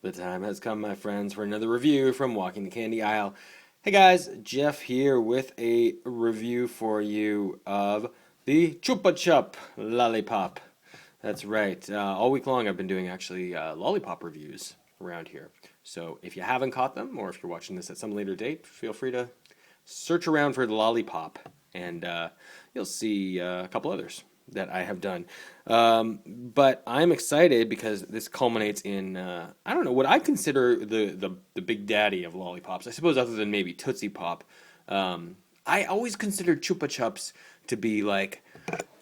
The time has come, my friends, for another review from Walking the Candy Aisle. Hey guys, Jeff here with a review for you of the Chupa Chup Lollipop. That's right. All week long I've been doing actually lollipop reviews around here. So if you haven't caught them, or if you're watching this at some later date, feel free to search around for the Lollipop, and you'll see a couple others that I have done. But I'm excited because this culminates in, I don't know, what I consider the big daddy of lollipops. I suppose other than maybe Tootsie Pop. I always considered Chupa Chups to be like,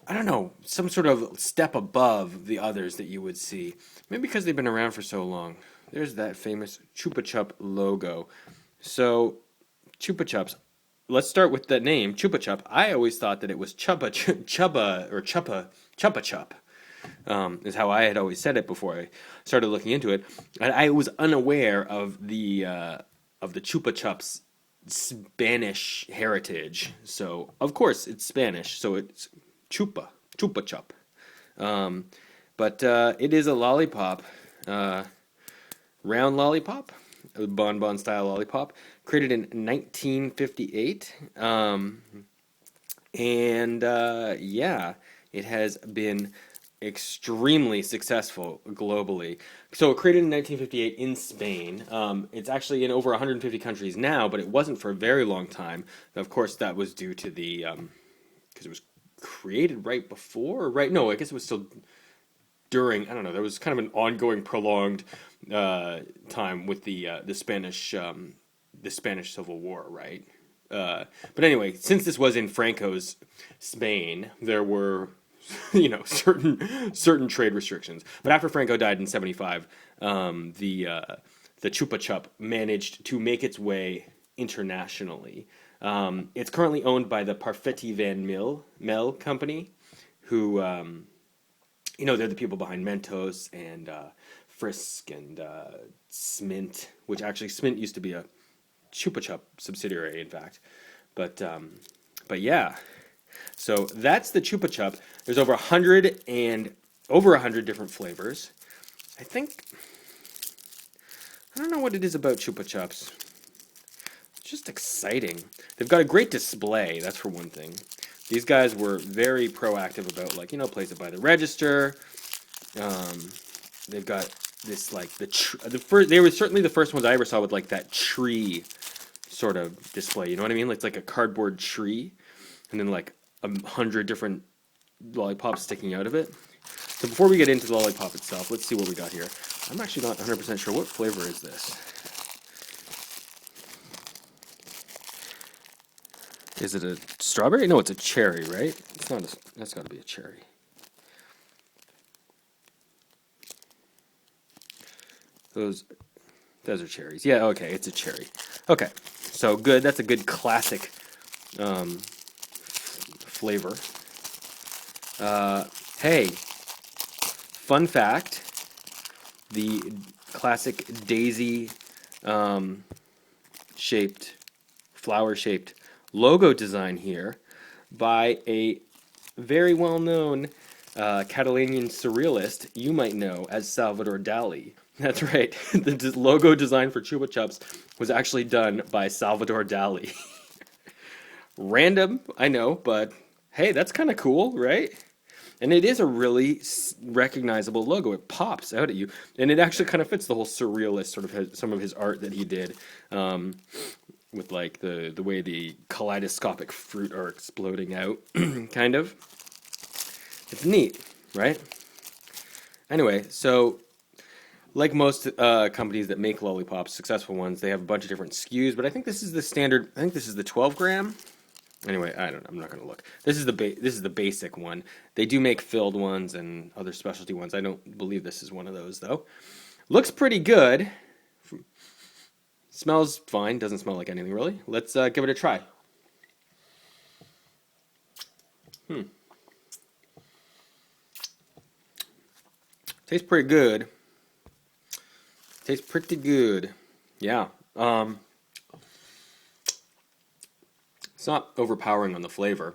I don't know, some sort of step above the others that you would see. Maybe because they've been around for so long. There's that famous Chupa Chup logo. So, Chupa Chups. Let's start with the name, Chupa Chup. I always thought that it was Chupa Chup, is how I had always said it before I started looking into it. And I was unaware of the Chupa Chups Spanish heritage. So, of course, it's Spanish, so it's Chupa Chup. But it is a lollipop, round lollipop, a bonbon style lollipop, created in 1958. Yeah, it has been extremely successful globally. So it created in 1958 in Spain. It's actually in over 150 countries now, but it wasn't for a very long time. Of course, that was due to the because it was created right before, or right? No, I guess it was still during. I don't know. There was kind of an ongoing, prolonged time with the Spanish Civil War, right? But anyway, since this was in Franco's Spain, there were, certain trade restrictions. But after Franco died in '75, the Chupa Chup managed to make its way internationally. It's currently owned by the Parfetti Van Mel company, who, they're the people behind Mentos and Frisk and Smint, which actually Smint used to be a Chupa Chup subsidiary, in fact. But yeah, so that's the Chupa Chup. There's over 100 different flavors. I don't know what it is about Chupa Chups. It's just exciting. They've got a great display, that's for one thing. These guys were very proactive about, place it by the register. They've got this, they were certainly the first ones I ever saw with, that tree sort of display, you know what I mean? It's like a cardboard tree, and then, 100 different lollipops sticking out of it. So before we get into the lollipop itself, let's see what we got here. I'm actually not 100% sure. What flavor is this? Is it a strawberry? No, it's a cherry, right? It's not that's got to be a cherry. Those are cherries. Yeah, okay, it's a cherry. Okay, so good. That's a good classic flavor. Hey, fun fact, the classic daisy flower-shaped logo design here by a very well-known Catalanian surrealist you might know as Salvador Dali. That's right. The logo design for Chupa Chups was actually done by Salvador Dali. Random, I know, but hey, that's kind of cool, right? And it is a really recognizable logo. It pops out at you, and it actually kind of fits the whole surrealist sort of some of his art that he did, with the way the kaleidoscopic fruit are exploding out, kind of. It's neat, right? Anyway, so like most companies that make lollipops, successful ones, they have a bunch of different SKUs, but I think this is the standard. I think this is the 12 gram. Anyway, I don't know. I'm not going to look. This is the basic one. They do make filled ones and other specialty ones. I don't believe this is one of those though. Looks pretty good. Smells fine. Doesn't smell like anything really. Let's give it a try. Tastes pretty good. Tastes pretty good. Yeah. It's not overpowering on the flavor.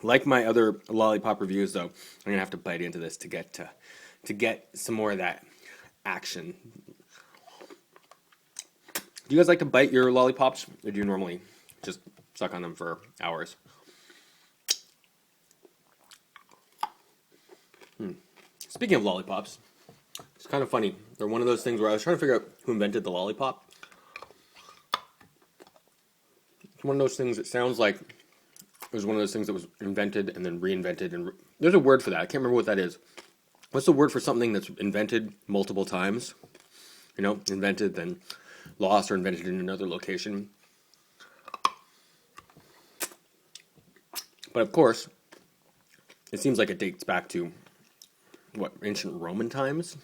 Like my other lollipop reviews, though, I'm gonna have to bite into this to get some more of that action. Do you guys like to bite your lollipops, or do you normally just suck on them for hours? Speaking of lollipops, it's kind of funny. They're one of those things where I was trying to figure out who invented the lollipop. It's one of those things that sounds like it was one of those things that was invented and then reinvented. And there's a word for that. I can't remember what that is. What's the word for something that's invented multiple times? You know, invented, then lost, or invented in another location. But of course, it seems like it dates back to, what, ancient Roman times?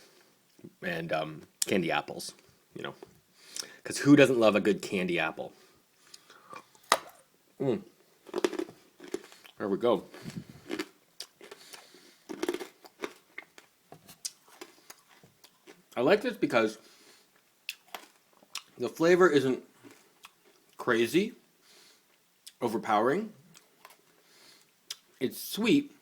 And candy apples, you know. Because who doesn't love a good candy apple? There we go. I like this because the flavor isn't crazy, overpowering. It's sweet.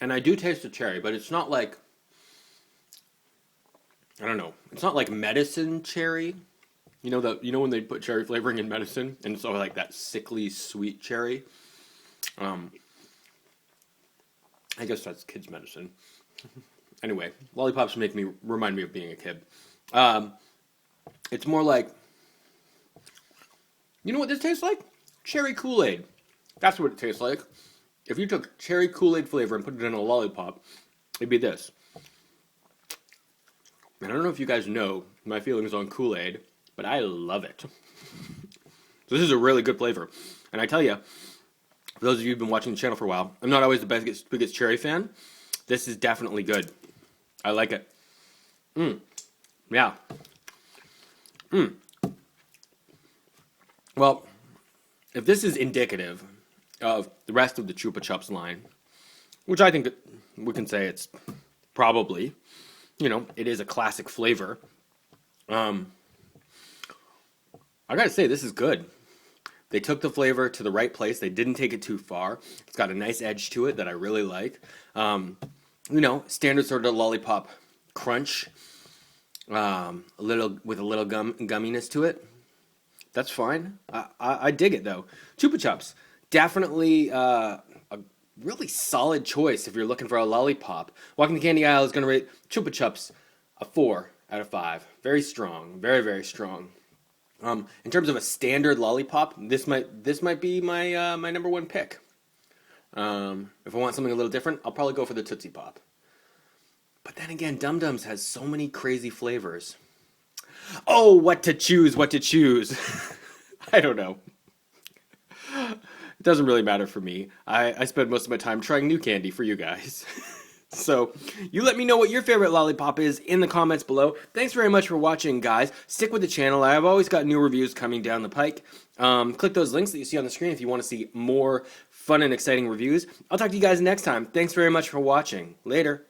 And I do taste the cherry, but it's not like, I don't know, it's not like medicine cherry. You know when they put cherry flavoring in medicine, and so like that sickly sweet cherry. I guess that's kids' medicine. Anyway, lollipops remind me of being a kid. It's more like, you know what this tastes like? Cherry Kool-Aid. That's what it tastes like. If you took cherry Kool-Aid flavor and put it in a lollipop, it'd be this. And I don't know if you guys know my feelings on Kool-Aid, but I love it. So this is a really good flavor. And I tell you, for those of you who've been watching the channel for a while, I'm not always the biggest cherry fan. This is definitely good. I like it. Yeah. Well, if this is indicative of the rest of the Chupa Chups line, which I think that we can say it's probably, it is a classic flavor. I gotta say, this is good. They took the flavor to the right place. They didn't take it too far. It's got a nice edge to it that I really like. Standard sort of lollipop crunch, with a little gumminess to it. That's fine. I dig it though. Chupa Chups, definitely a really solid choice if you're looking for a lollipop. Walking the Candy Aisle is going to rate Chupa Chups a 4 out of 5. Very strong. Very, very strong. In terms of a standard lollipop, this might be my my number one pick. If I want something a little different, I'll probably go for the Tootsie Pop. But then again, Dum Dums has so many crazy flavors. Oh, what to choose? I don't know. It doesn't really matter for me. I spend most of my time trying new candy for you guys. So, you let me know what your favorite lollipop is in the comments below. Thanks very much for watching, guys. Stick with the channel. I've always got new reviews coming down the pike. Click those links that you see on the screen if you want to see more fun and exciting reviews. I'll talk to you guys next time. Thanks very much for watching. Later.